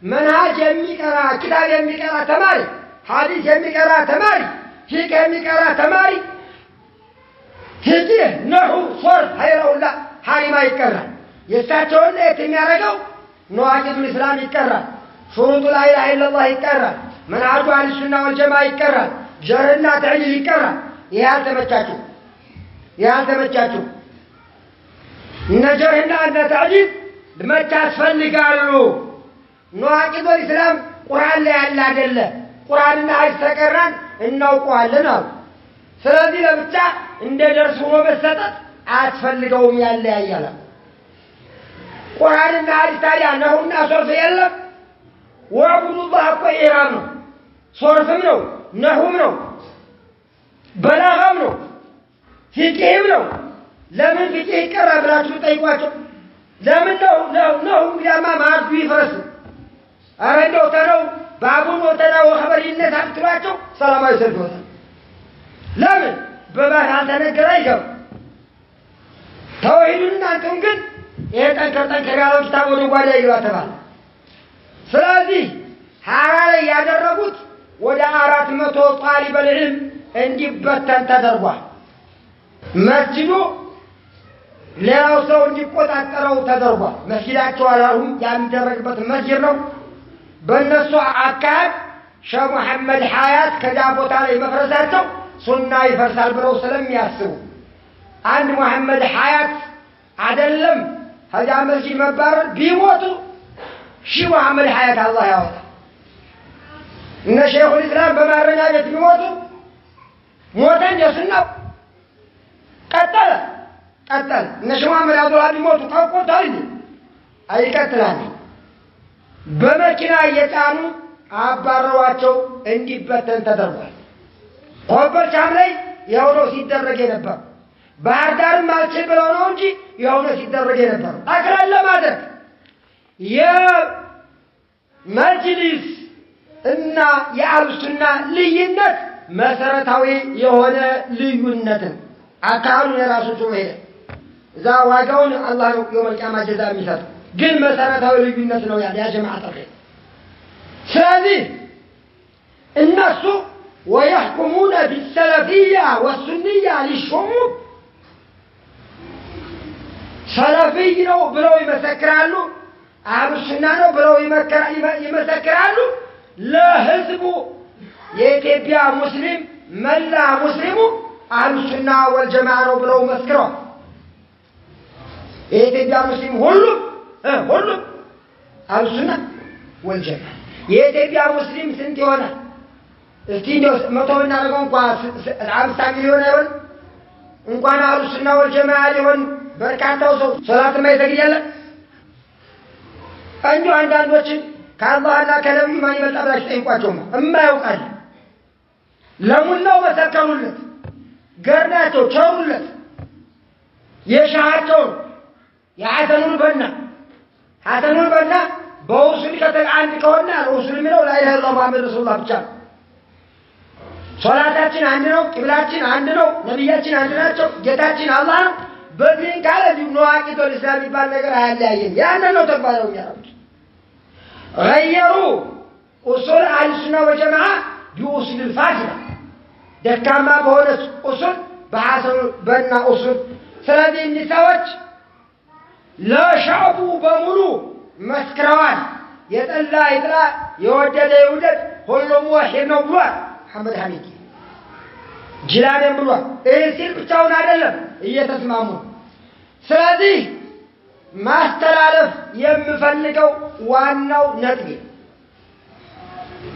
መንሃጅ የሚቀራ ኪታብ የሚቀራ ተማሪ፣ ሐዲስ የሚቀራ ተማሪ፣ ፊቅህ የሚቀራ ተማሪ ፊቅህ ነሁ ሶርፍ ሀይረውላ ሐሪማ ይቀራል። የእሳቸውን ለየት የሚያደርገው ነዋቂዱል ኢስላም ይቀራል፣ ሹሩጡ ላ ኢላሃ ኢለላህ ይቀራል፣ መንሃጁ አህል ሱና ወልጀማ ይቀራል፣ ጀርና ተዕጂል ይቀራል። ይሄ አልተመቻችሁ እነ ጀርና እነ ተዕጂል መች ያስፈልጋሉ? ነዋቂዶ ኢስላም ቁርአን ላይ ያለ አይደለ ቁርአንና ሐዲስ ተቀራን እናውቀዋለን አሉ። ስለዚህ ለብቻ እንደ ደርስ ሆኖ መሰጠት አትፈልገውም ያለ ያያለ ቁርአንና ሐዲስ ታዲያ ነውና ሶርፍ የለም ወአቡዱላህ እኮ ኢራም ነው ሶርፍም ነው ነሁም ነው በላጋም ነው ፊቅህም ነው ለምን ፊቅህ ይቀራል ብላችሁ ጠይቋቸው ለምን ነው እንግዲያማ ማዕዱ ይፈርስ አረንደው ተረው ባቡን ወተናው ኸበሪነት አትሏቸው ሰላማዊ ሰልፍ ወጣ ለምን በባህር አልተነገረ አይገባ ተውሂድና አንተም ግን የጠንከር ያለው ኪታብ ወደ ጓዳ ይገባ ተባለ። ስለዚህ ሐራ ላይ ያደረጉት ወደ 400 ጣሊበል ዒልም እንዲበተን ተደርጓል። መስጂዱ ሌላው ሰው እንዲቆጣጠረው ተደርጓል። መስጂዳቸው አላሁም የሚደረግበት መስጂድ ነው። በእነሱ አካባቢ ሸህ መሐመድ ሐያት ከዛ ቦታ ላይ መፍረሳቸው ሱና ይፈርሳል ብለው ስለሚያስቡ አንድ መሐመድ ሐያት አይደለም ከዛ መስጂድ መባረር ቢሞቱ ሺህ መሐመድ ሐያት አላህ ያወጣ እነ ሸይኹል ኢስላም በማረኛ ቤት ቢሞቱ ሞተን የሱናው ቀጠለ እነ ሸህ መሐመድ አብዱላ ቢሞቱ ታውቆታል አይቀጥላል በመኪና እየጫኑ አባረዋቸው እንዲበተን ተደርጓል። ኮምቦልቻም ላይ ያው ነው ሲደረግ የነበረ ባህር ዳርም አልችል ብለው ነው እንጂ ያው ነው ሲደረግ የነበረ ጠቅላላ ማድረግ የመጅሊስ እና የአልሱና ልዩነት መሰረታዊ የሆነ ልዩነትን አካሉ የራሱ ሱመ እዛ ዋጋውን አላህ ነው የመልቂያማ ጀዛ የሚሰጥ ግን መሰረታዊ ልዩነት ነው ያ ጀማዓ ተኸ ስለዚህ እነሱ ويحكمون بالسلفية والسنية للشعوب سلفي ነው ብለው ይመሰክራሉ አህሉ ሱና ነው ብለው ይመሰክራሉ ለህዝቡ የኢትዮጵያ ሙስሊም መላ ሙስሊሙ አህሉ ሱና ወልጀማዓ ነው ብለው መስክረዋል። የኢትዮጵያ ሙስሊም ሁሉ አህሉ ሱና ወልጀማዓ የኢትዮጵያ ሙስሊም ስንት ይሆናል? እስቲ እንደው መቶ እናደርገው እንኳን 50 ሚሊዮን አይሆን እንኳን አህሉ ሱና ወልጀማዓ ሊሆን በርካታው ሰው ሶላት የማይሰግድ ያለ እንዲሁ አንዳንዶችን ከአላህና ከነብዩ ማን ይበልጣል ብላችሁ ጠይቋቸው እማያውቃል ለሙላው መሰከሩለት ገርናቸው ቸሩለት የሻሃቸው የሐሰኑል በና በውሱል አንድ ከሆነ ውሱል የሚለው ላ ኢላሀ ኢለላህ ሙሐመድ ረሱሉላህ ብቻ ሶላታችን አንድ ነው ቂብላችን አንድ ነው ነብያችን አንድ ናቸው ጌታችን አላህ ነው በዚህ ካለ ነዋቂዶ ኢስላም ይባል ነገር አያለያየም ያንን ነው ተግባራው ያደረጉት غيروا اصول اهل السنه والجماعه بأصول الفاسده ደካማ በሆነ ኡሱል በሐሰኑ በና ኡሱል ስለዚህ እንዲሰዎች ለሻቡ በሙሉ መስክረዋል የጠላ ይጥላ የወደደ ይውደድ ሁሉም ወሂድ ነው ብሏል መሐመድ ሐሚድ ጅላኔም ብሏል ይህ ሲል ብቻውን አይደለም እየተስማሙ ስለዚህ ማስተላለፍ የምፈልገው ዋናው ነጥብ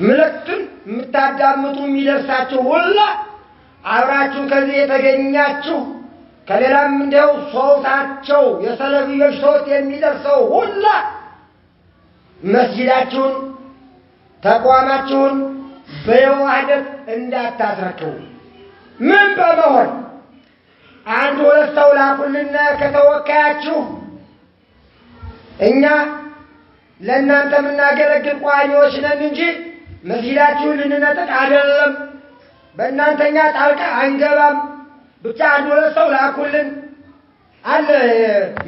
መልእክቱን የምታዳምጡ የሚደርሳችሁ ሁላ አብራችሁ ከዚህ የተገኛችሁ ከሌላም እንደው ሶውታቸው የሰለፊዎች ሶውት የሚደርሰው ሁላ መስጂዳችሁን ተቋማችሁን በዋህደት እንዳታስረክቡ ምን በመሆን አንድ ሁለት ሰው ላኩልና ከተወካያችሁ እኛ ለእናንተ የምናገለግል ቋሚዎች ነን እንጂ መስጊዳችሁን ልንነጥቅ አይደለም በእናንተኛ ጣልቃ አንገባም ብቻ አንድ ሁለት ሰው ላኩልን አለ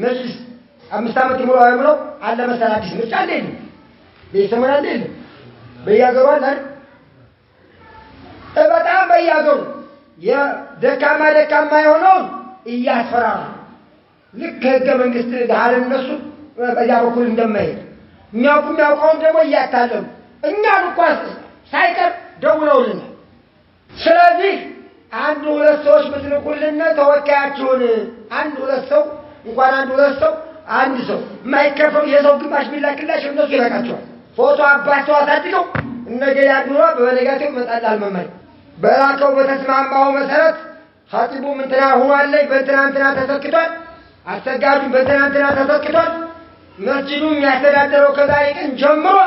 መጅሊስ 5 ዓመት ይሞላው አይሞላው አለ መሰላዲስ ምርጫ አይደል በየሰሞኑ አይደል በያገሩ አይደል በጣም በያገሩ የደካማ የሆነው እያስፈራራ ልክ ህገ መንግስት ዳር እነሱ በዚያ በኩል እንደማይሄድ የሚያውቀውን ደግሞ እያታለሉ እኛን እንኳን ሳይቀር ደውለውልን ስለዚህ አንድ ሁለት ሰዎች ብትልኩልን ተወካያችሁን አንድ ሁለት ሰው እንኳን አንድ ሁለት ሰው አንድ ሰው የማይከፈው የሰው ግማሽ ቢላክላቸው እነሱ ይበቃቸዋል ፎቶ አባቷ ታድቀው እነገ ያድሮ በነጋቴው መጣላል መማይ በላከው በተስማማው መሰረት ኻጢቡ እንትና ሆኗል በእንትና ተሰክቷል አሰጋጁ በእንትና ተሰክቷል መስጂዱ የሚያስተዳድረው ከዛሬ ቀን ጀምሮ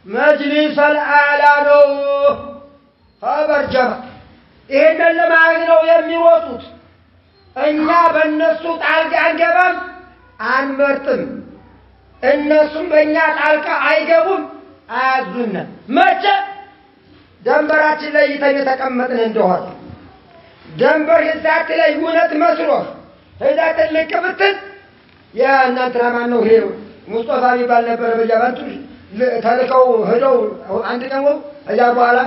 መጅሊስ አልአላ ነው ኸበር ጀማ ይሄንን ለማድረግ ነው የሚሮጡት እኛ በእነሱ ጣልቃ አንገባም አንመርጥም እነሱም በእኛ ጣልቃ አይገቡም አያዙን መቼ ደንበራችን ላይ የተቀመጥን እንደሆነ ደንበር ይዛት ላይ እውነት መስሎ ሄዳ ትልቅ ብትል ያ እናንተና ማን ነው ሄው ሙስጠፋ ይባል ነበር በጃባንቱ ታሪካው ሄደው አንድ ቀን እዛ በኋላ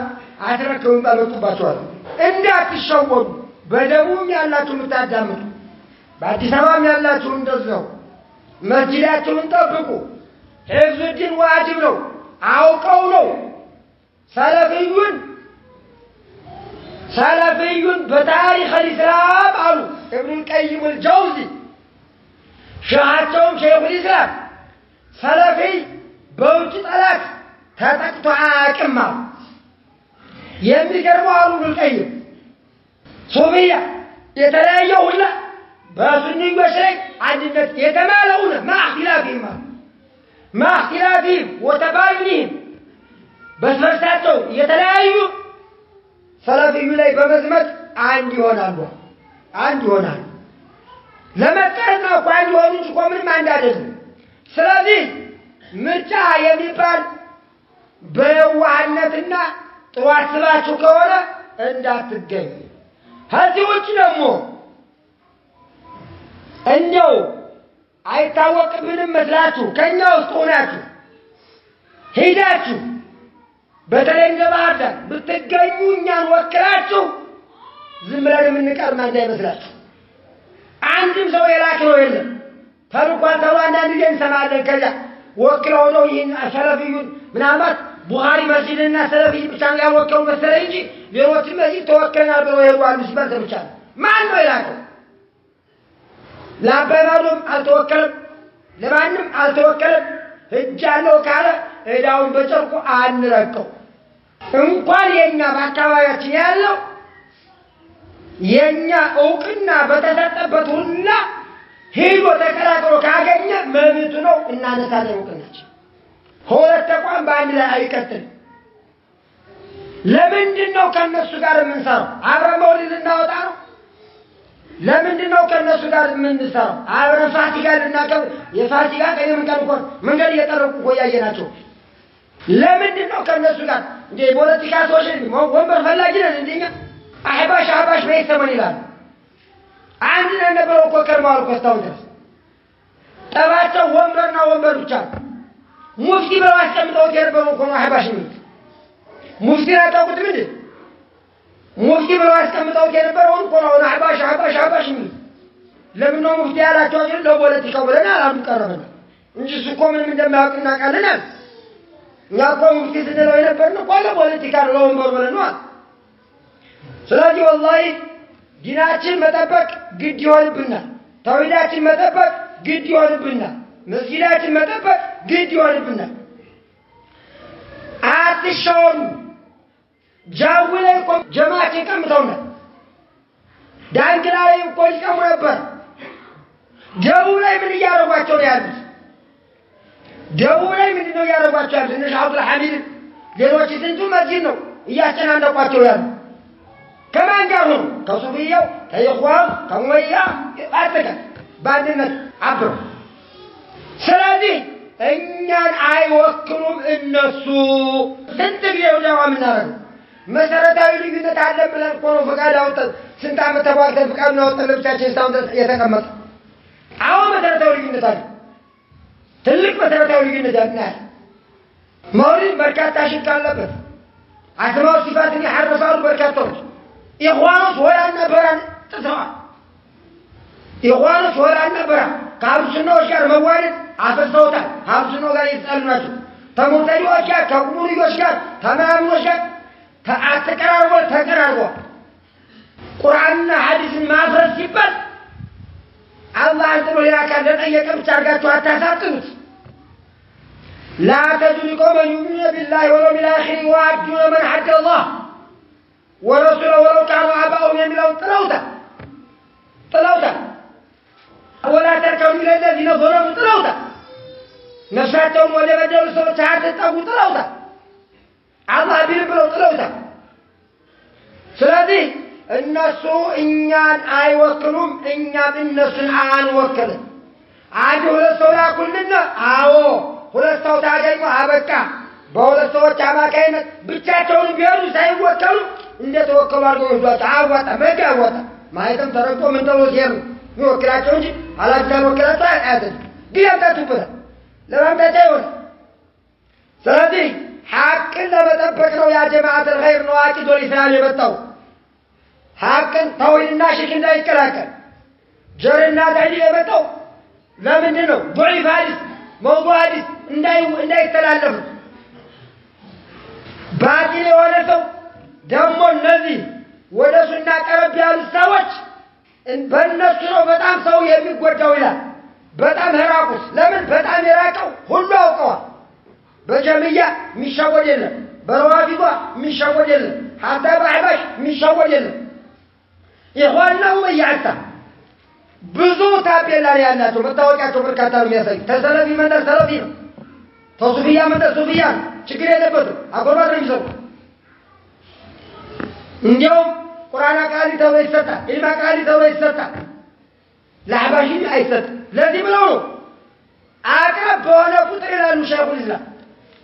አትረከውን ባለጡባቸዋል እንዳትሸወዱ በደቡብ ያላችሁ ምታዳምጡ በአዲስ አበባም ያላችሁ እንደዛው መስጂዳችሁን ጠብቁ ሕፍዝ ዲን ዋጅብ ነው አውቀው ነው ሰለፊዩን በታሪክ الإسلام አሉ ኢብኑ ቀይም الجوزي ሸሃቸውም ሸይኹ الإسلام ሰለፊ በውጭ ጠላት ተጠቅቶ አያውቅም የሚገርመው አሉ ኢብኑ ቀይም ሱፊያ የተለያየው ሁላ በሱኒዮች ላይ አንድነት የተማለውነ مع اختلافهم وتباينهم በስበርሳቸው የተለያዩ ሰለፊዩ ላይ በመዝመት አንድ ይሆናሉ ለመቀረጽ ነው እንኳን ይሆኑ እንጂ ምንም አንድ አይደለም ስለዚህ ምርጫ የሚባል በዋህነትና ጥሩ አስባችሁ ከሆነ እንዳትገኙ ከዚህ ውጭ ደግሞ እንደው አይታወቅብንም መስላችሁ ከኛ ውስጥ ሆናችሁ ሄዳችሁ በተለይ እንደባዳ ብትገኙ እኛን ወክላችሁ ዝም ብለን የምንቀር ማን እንዳይመስላችሁ አንድም ሰው የላከው የለም ተልኳን ተብሎ አንዳንድ ጊዜ እንሰማለን ከዛ ወክለው ነው ይህን ሰለፊዩን ምናልባት ቡኻሪ መስጂድና ሰለፊይ ብቻ ያወከው መሰለኝ እንጂ ሌሎች መስጂድ ተወክለናል ብለው ይሄዳሉ ሲባል ሰምቻለሁ ማን ነው የላከው ለአባባሉም አልተወከለም ለማንም አልተወከለም እጃለው ካለ እዳውን በጨርቁ አንረቀው እንኳን የኛ በአካባቢያችን ያለው የኛ እውቅና በተሰጠበት ሁላ ሄዶ ተከራክሮ ካገኘ መብቱ ነው እናነሳለን እውቅናችን ሁለት ተቋም በአንድ ላይ አይቀጥልም ለምንድን ነው ከነሱ ጋር የምንሰራው አብረን መውሊድ እናወጣ ነው ለምንድን ነው ከነሱ ጋር የምንሰራው አብረን ፋሲካ ልናከብር የፋሲካ ቀን ምን ቀን እንኳን መንገድ እየጠረቁ ቆያየናቸው ለምንድን ነው ከነሱ ጋር እንደ ፖለቲካ ሰዎች ወንበር ፈላጊ ነን እንደኛ አህባሽ በይሰመን ይላል አንድ ነገር እኮ ከርማው እኮ ታውደስ ጠባቸው ወንበርና ወንበር ብቻ ሙፍቲ ብለው አስቀምጠው የነበሩ እኮ ነው አህባሽ ነው ሙፍቲ አታውቁት ምንድን ሙፍቲ ብለው አስቀምጠው የነበረው እኮ ነው አህባሽ ነው ለምን ነው ሙፍቲ ያላቸው አይደል ለፖለቲካው ብለን አላም ቀረበና እንጂ እኮ ምንም እንደማያውቅና ቃልናል ያቆ ሙፍቲ ስንለው የነበርነው እኮ ለፖለቲካ ነው ወንበር ብለን ነው ስለዚህ والله ዲናችን መጠበቅ ግድ ይሆንብናል ተውሂዳችን መጠበቅ ግድ ይሆንብናል መስጊዳችን መጠበቅ ግድ ይሆንብናል አትሻወሩ ጃውለ እኮ ጀማዓችን ቀምተውና ዳንግላ ላይ እኮ ይቀሙ ነበር ደቡብ ላይ ምን እያረጓቸው ነው ያሉት ደቡብ ላይ ምን ነው እያረጓቸው ያሉት እነ ሻውል ሐሚድ ሌሎች ስንቱ መስጊድ ነው እያጨናነቋቸው ያሉት كمان قالوا كصوفية كإخوان كموية أتك بعدين عبر سلادي إننا عيوكلهم النسوء سنتبه وجوا من نار مسألة تقولي نتعلم من القرآن فقال أو سنت عم تبغى تفكر إنه طلب شيء يستوعب يتكمل أو مسألة تقولي نتعلم تلك مسألة تقولي نتعلم مورد بركات تاشين كان لبث أسماء صفات اللي حرفوا بركات توش إخوانه ولا نبرة تسمع إخوانه ولا نبرة كابسنو أشكار موارد عفر صوتا كابسنو قال يسأل ناسو تموتري أشكار كقبوري أشكار تمام أشكار تأتكرر وتكرر قرآن حديث ما فرس يبل الله عز وجل كان لن يكم ترجعوا حتى سبتوت لا تجد قوما يؤمنون بالله واليوم الآخر يوادون من حد الله ورسوله ولو كانوا آباءهم يميلون طلوتا ولا تركنوا إلى الذين ظلموا طلوتا نفساتهم ولا بدلوا سوى تهاتتقوا طلوتا الله بيقولوا طلوتا ስለዚህ እነሱ እኛን አይወክሉም እኛም እነሱን አንወክልም አንድ ሁለት ሰው ላኩልና አዎ ሁለት ሰው ታገኙ አበቃ በሁለት ሰዎች አማካይነት ብቻቸውን ቢሆኑ ሳይወከሉ እንደተወከሉ አድርገው ይዟቸው አዋጣ መጋወጣ ማየትም ተረቆ ምን ተብሎ ሲሄዱ ይወክላቸው እንጂ አላግዛን ወክላቸው አያደርግ ቢያምታቱበት ለማምታቻ ይሆን ስለዚህ ሐቅን ለመጠበቅ ነው ያ ጀማዓት الخير ነው አቂዶ الاسلام የመጣው ሐቅን ተውሂድና ሽርክ እንዳይቀላቀል ጀርና ዳዒ የመጣው ለምንድን ነው ضعيف حديث موضوع حديث እንዳይተላለፉ ባጢል የሆነ ሰው ደግሞ እነዚህ ወደ ሱና ቀረብ ያሉ ሰዎች በእነሱ ነው በጣም ሰው የሚጎዳው ይላል በጣም ህራቁስ ለምን በጣም የራቀው ሁሉ አውቀዋል በጀምያ የሚሻወድ የለም በረዋፊዷ የሚሻወድ የለም ሐታ በአሕባሽ የሚሻወድ የለም ይኸዋናው መያዕታ ብዙ ታፔላ ያላቸው መታወቂያቸው በርካታ ነው የሚያሳይ ተሰለፊ መንደር ሰለፊ ነው ተሱፊያ መንደር ሱፊያ ችግር የለበትም አጎርባጥ ነው የሚሰሩ እንዲያውም ቁርአን ቃሊ ተብሎ ይሰጣል ኢልማ ቃሊ ተብሎ ይሰጣል ለአሕባሽ አይሰጥም ለዚህ ብለው ነው አቅረብ በሆነ ቁጥር ይላሉ ሸይኹል ኢስላም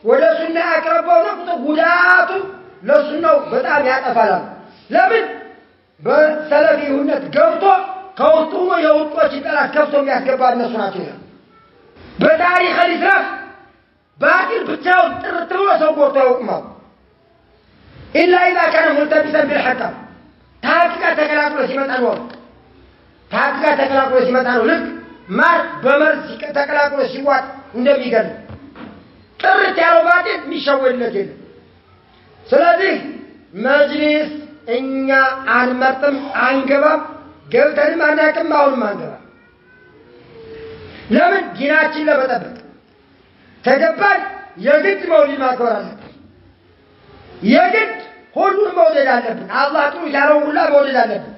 ወደ ሱና አቅረብ በሆነ ቁጥር ጉዳቱ ለሱናው በጣም ያጠፋል ለምን በሰለፊነት ገብቶ ከውስጡ የውጦች ጠላት ከፍቶ የሚያስገባ እነሱ ናቸው በታሪክ الاسلام ባጢል ብቻው ጥርት ብሎ ሰው ቆርጦ ያውቅማው إلا إذا كان ملتبسا بالحق تحقيقا ተቀላቅሎ ሲመጣ ነው تحقيقا ተቀላቅሎ ሲመጣ ነው ልክ ማር በመርዝ ተቀላቅሎ ሲዋጥ እንደሚገል ጥርት ያለው ባጢል የሚሸወድለት የለም ስለዚህ መጅሊስ እኛ አንመርጥም አንገባም ገብተንም አናውቅም አሁንም አንገባም ለምን ዲናችን ለመጠበቅ ተገባን የግድ መውሊድ ማክበር አለብን የግድ ሁሉን መውደድ አለብን አላህ ጥሩ ያለው ሁሉ መውደድ አለብን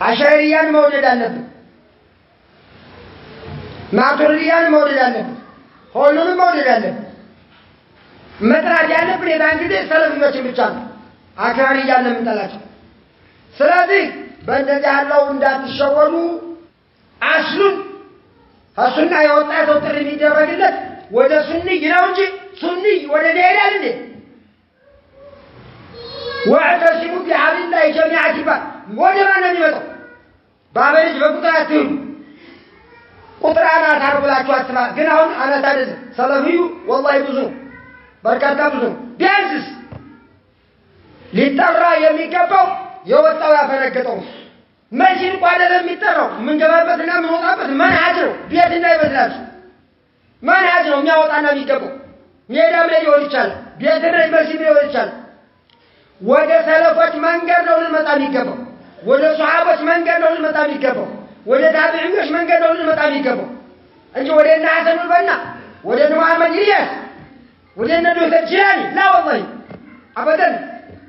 አሻሪያን መውደድ አለብን ማቱሪዲያን መውደድ አለብን ሁሉንም መውደድ አለብን መጥራት ያለብን የዛን ጊዜ ሰለፊዎችን ብቻ ነው አክራሪ ያለ ምንጠላቸው ስለዚህ በእንደዚህ ያለው እንዳትሸወዱ አስሉን ሱና የወጣ ሰው ጥሪ የሚደረግለት ወደ ሱኒ ነው እንጂ ሱኒ ወደ ሌላ እንዴ واعتصموا بحبل الله جميعا ወደ ማን ነው የሚመጣው ባበልጅ በቁጥር አትሁን ቁጥር አናት አርብላችሁ አትማ ግን አሁን አናት አይደለም ሰለፊዩ والله ብዙ በርካታ ብዙ ቢያንስ ሊጠራ የሚገባው የወጣው ያፈነገጠው መጂን ቋደለ የሚጠራው ምን ገባበትና ምን ወጣበት መንሃጅ ነው ቤት እንዳይበዛችሁ መንሃጅ ነው የሚያወጣና የሚገባው ሜዳም ላይ ሊሆን ይችላል ቤት ላይ መስጊድ ሊሆን ይችላል ወደ ሰለፎች መንገድ ነው ልንመጣ የሚገባው ወደ ሱሐቦች መንገድ ነው ልንመጣ የሚገባው ወደ ታቢዒዎች መንገድ ነው ልንመጣ የሚገባው እንጂ ወደ እነ ሐሰን በና ወደ መሐመድ ኢልያስ ወደ እነ ዶክተር ጂላኒ ላ والله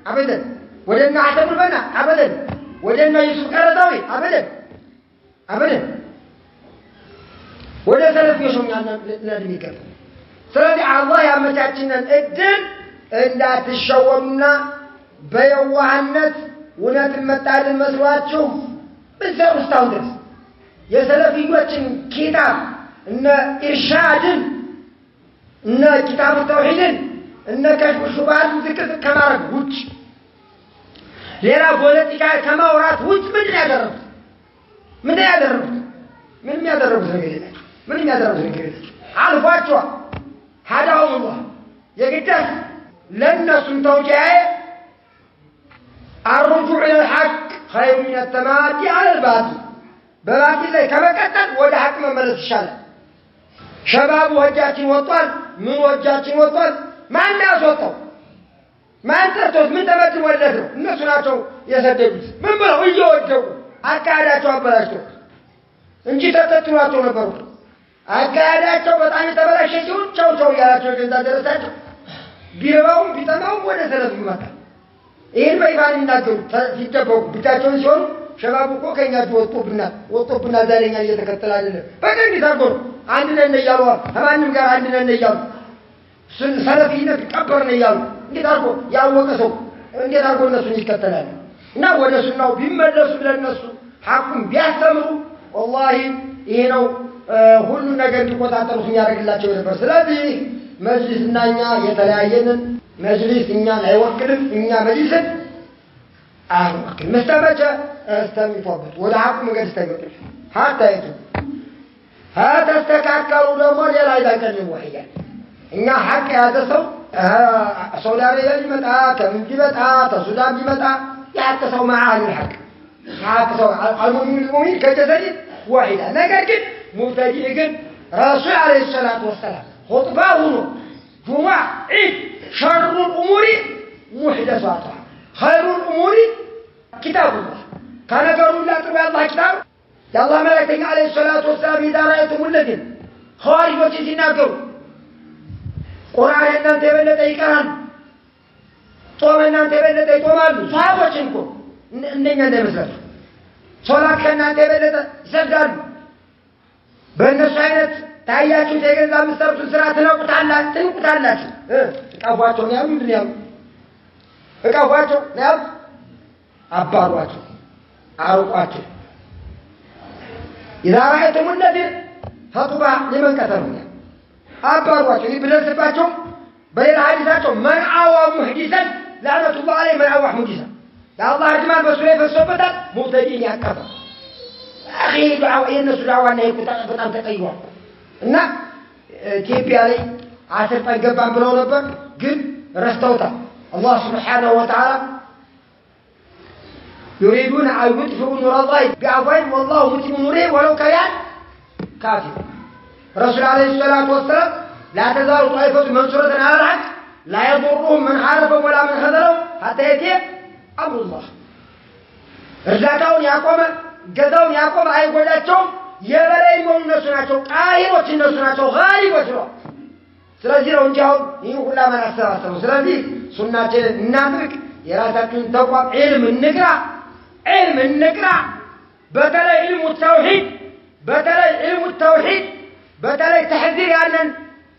አበደን ወደ እነ ሐሰን በና አበደን ወደ እነ ዩሱፍ ቀረጣዊ አበደን ወደ ሰለፎች ነው የሚገባው ስለዚህ አላህ ያመቻችንን እድል እንዳትሸወዱና በየዋህነት እውነትን መጣልን መስሏችሁ በዛው ውስጥ የሰለፊዎችን ኪታብ እነ ኢርሻድን እነ ኪታብ ተውሂድን እነ ከሽፍ ሹብሃት ዝክር ከማረግ ውጭ ሌላ ፖለቲካ ከማውራት ውጭ ምን ያደረጉት ምንም ያደረጉት ነገር የለም አልፏቸው هداهم الله يقدر لنسوا توجيه الرجوع إلى الحق خير من التمادي على الباطل بباطل لي كما قتل ولا حق من ملس الشارع شباب وجاتين وطال من وجاتين وطال ما الناس وطال ما انت توت من تمدن ولدوا الناس ناتوا يسددوا من بلغوا يجوا أركاداتوا أبلاشتوا انجي تتتلاتوا نبروا አካዳቸው በጣም የተበላሸ ሲሆን ቻው ያላቸው ገንዛ ደረሳቸው ቢረባው ቢጠማው ወደ ሰለፍ ይመጣል ይሄን በይፋን ይናገሩ ሲደበቁ ብቻቸውን ሲሆን ሸባቡ እኮ ከኛ ወጥቶብናል ዛሬኛ እየተከተለ አይደለም በቀን ይታገሩ አንድ ነን እያሉ ከማንም ጋር አንድ ነን እያሉ ሰለፊነት ቀበርን እያሉ እንዴት አርጎ ያወቀ ሰው እንዴት አርጎ እነሱን ይከተላል እና ወደ ሱናው ቢመለሱ ለነሱ ሐቁን ቢያስተምሩ والله ይሄ ነው ሁሉ ነገር ሊቆጣጠሩት ያደርግላቸው ነበር ስለዚህ መጅሊስና እኛ የተለያየንን መጅሊስ እኛን አይወክልም እኛ መጅሊስን አሁን መስተመጨ استميتوبت ولا حق مقد استميتوش حتى يتوب هذا استكاكلوا لهم لا يدكن وحيا إن حق هذا سو سعودي عربية جمتا تمنجي متا تسودان جمتا يحتسوا مع أهل الحق يحتسوا المؤمنين كجسد واحدة لكن مبتدئ رسول عليه الصلاة والسلام خطبه جمعة عيد شر الأمور محدثاتها خير الأمور كتاب الله كان قالوا لا تبع الله كتاب يا الله ملائكته عليه الصلاة والسلام إذا رأيتم الذين خارج وجهنا قالوا قرآن أن تبلت إيكان طوم أن تبلت إيكومال صحابة شنكو نين عند مسلم صلاة كان تبلت سجدان بين الشينات تاياتو تيجن زام استرت سراتنا وتعلّت أفواتو نعم الدنيا أفواتو نعم أبارواتو أروقاتو إذا رأيتم النذير فطبع لمن كثرنا أبارواتو يبدل سباتو بين حديثاتو من عوى محدثا لعنة الله عليه من عوى محدثا يا الله رجمان بسوية فالصبتة مبتدين يأكفر أخي دعوة الناس دعوة أنه يكون بطعم تقيوه إن كيبي علي عاشر فانقبان بلو نبر قل رستوتا الله سبحانه وتعالى يريدون أن يطفئوا نور الله بأفواههم والله متم نوره ولو كان كافر الرسول عليه الصلاة والسلام لا تزال طائفة منصورة على الحق لا يضرهم من حاربهم ولا من خذلهم حتى يأتي أمر الله رجعتهم يعقوم قدهم يعقوم أي قولاتهم يبلي من نسوناتهم قاهرة النسوناتهم غالبة ስለዚህ ነው እንጂ አሁን ይሄ ሁላ ማን አስተዋሰው ስለዚህ ሱናችን እናድርግ የራሳችንን ተቋም ዒልም እንቅራ በተለይ ዒልሙ ተውሂድ በተለይ ተሕዚር ያለን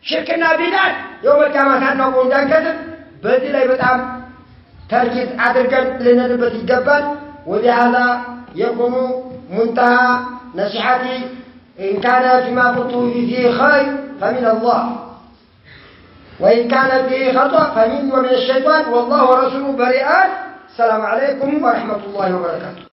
ሽርክና ቢድዓት የውመል ቂያማ ሳናውቅ እንዳንከስብ በዚህ ላይ በጣም ተርኪዝ አድርገን ልንሄድበት ይገባል وبهذا يكون منتهى نصيحتي إن كان فيما قلت فيه خير فمن الله وإن كان فيه خطأ فمن ومن الشيطان والله ورسوله بريئان السلام عليكم ورحمة الله وبركاته